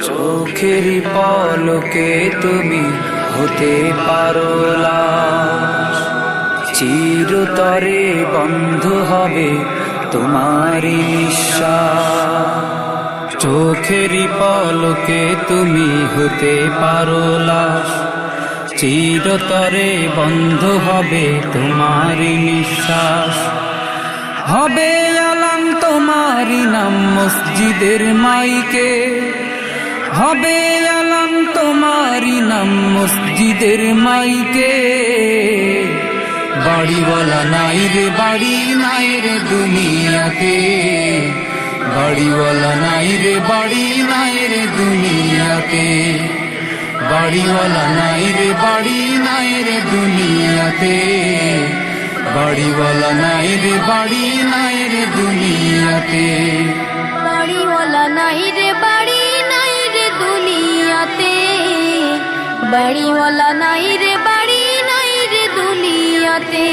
চোখের পলকে তুমি হতে পারো লাশ, চিরতরে বন্ধ হবে তোমারই নিঃশ্বাস। চোখের পলকে তুমি হতে পারো লাশ, চিরতরে বন্ধ হবে তোমারই নিঃশ্বাস। হবে আলাম তোমারই নাম মসজিদের মাইকে, হবে আলাম তোমারই নাম মসজিদের মাইকে। বাড়িওয়ালা নাই রে বাড়ি নাই রে দুনিয়াতে, বাড়িওয়ালা নাই রে বাড়ি নাই রে দুনিয়াতে, বাড়িওয়ালা নাই রে বাড়ি নাই রে দুনিয়াতে, বাড়িওয়ালা নাই রে বাড়ি নাই রে দুনিয়াতে, বাড়িওয়ালা নাই রে বাড়ি নাই রে দুনিয়াতে, বাড়িওয়ালা নাই রে বাড়ি নাই রে দুনিয়াতে।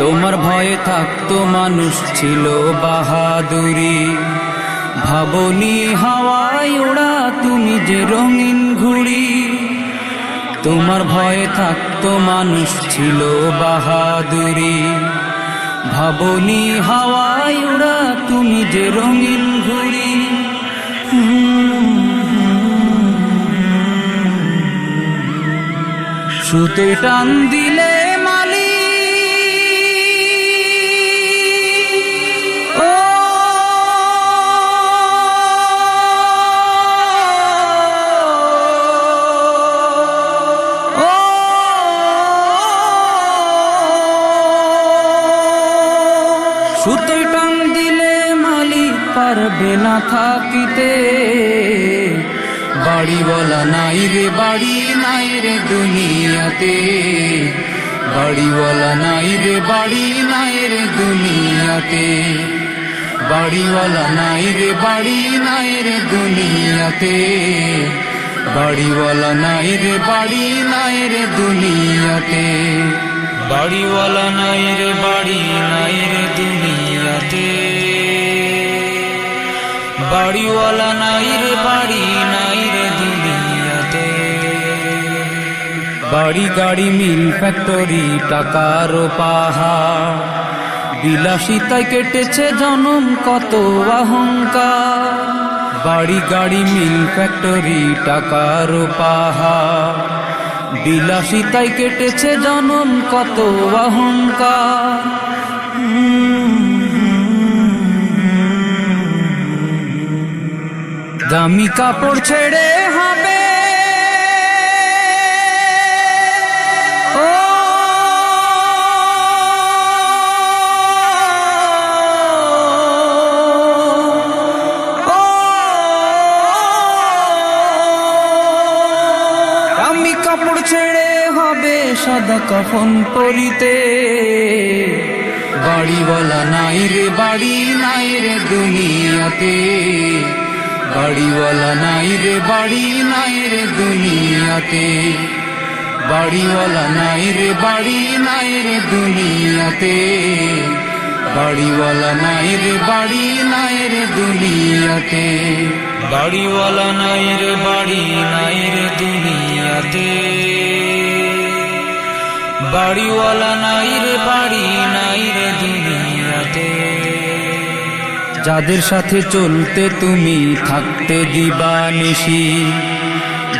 তোমার ভয়ে থাকতো মানুষ ছিল বাহাদুরি, ভাবনি হাওয়ায় ওড়া তুমি যে রঙিন ঘুড়ি। তোমার ভয়ে থাকতো মানুষ ছিল বাহাদুরি, ভাবনি হাওয়ায় ওড়া তুমি যে রঙিন ঘুড়ি। সুতে টান দিলে মালি ও সুতে টান দিলে মালি পারবে না থাকিতে। বাড়িওয়ালা নাই রে বাড়ি নাই রে দুনিয়াতে, বাড়িওয়ালা নাই রে বাড়ি নাই রে দুনিয়াতে, বাড়িওয়ালা নাই রে বাড়ি নাই রে দুনিয়াতে, বাড়িওয়ালা নাই রে বাড়ি নাই রে দুনিয়াতে, বাড়িওয়ালা নাই রে বাড়ি নাই রে দুনিয়াতে, বাড়িওয়ালা নাই রে বাড়ি নাই রে দুনিয়াতে। বাড়ি গাড়ি মিল ফ্যাক্টরি টাকার পাহাড়, বিলাসিতায় কেটেছে জনম কত অহংকার। বাড়ি গাড়ি মিল ফ্যাক্টরি টাকার পাহাড়, বিলাসিতায় কেটেছে জনম কত অহংকার। দামি কাপড় ছেড়ে হবে ও দামি কাপড় ছেড়ে হবে সাদা কাফন পরিতে। বাড়িওয়ালা নাই রে বাড়ি নাই রে দুনিয়াতে, বাড়িওয়ালা নাই রে বাড়ি নাই রে দুনিয়াতে, বাড়িওয়ালা নাই রে বাড়ি নাই রে দুনিয়াতে, বাড়িওয়ালা নাই রে বাড়ি নাই রে দুনিয়াতে, বাড়িওয়ালা নাই রে বাড়ি নাই রে দুনিয়াতে, বাড়িওয়ালা নাই রে বাড়ি নাই রে দুনিয়াতে। যাদের সাথে চলতে তুমি থাকতে দিবানিশি,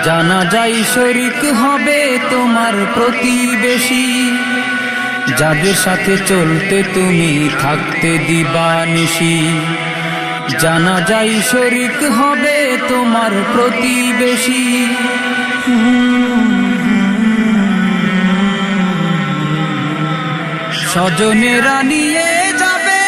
জানা যায় শরীক হবে তোমার প্রতিবেশী। যাদের সাথে চলতে তুমি থাকতে দিবানিশি, জানা যায় শরীক হবে তোমার প্রতিবেশী। স্বজনেরা নিয়ে যাবে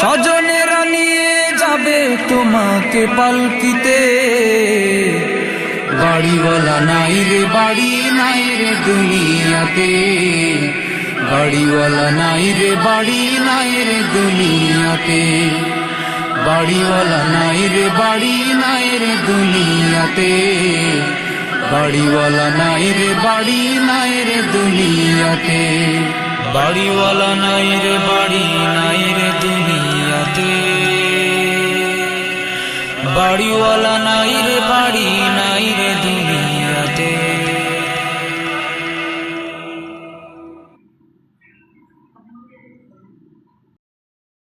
স্বজনেরা নিয়ে যাবে তোমাকে পালকিতে, বাড়িওয়ালা নাই রে বাড়ি নাই রে দুনিয়াতে, বাড়িওয়ালা নাই রে বাড়ি নাই রে দুনিয়াতে, বাড়িওয়ালা নাই রে বাড়ি নাই রে দুনিয়াতে, বাড়িওয়ালা নাই রে বাড়ি নাই রে দুনিয়াতে, বাড়িওয়ালা নাই রে বাড়ি নাই রে দুনিয়াতে, বাড়িওয়ালা নাই রে বাড়ি নাই রে দুনিয়াতে।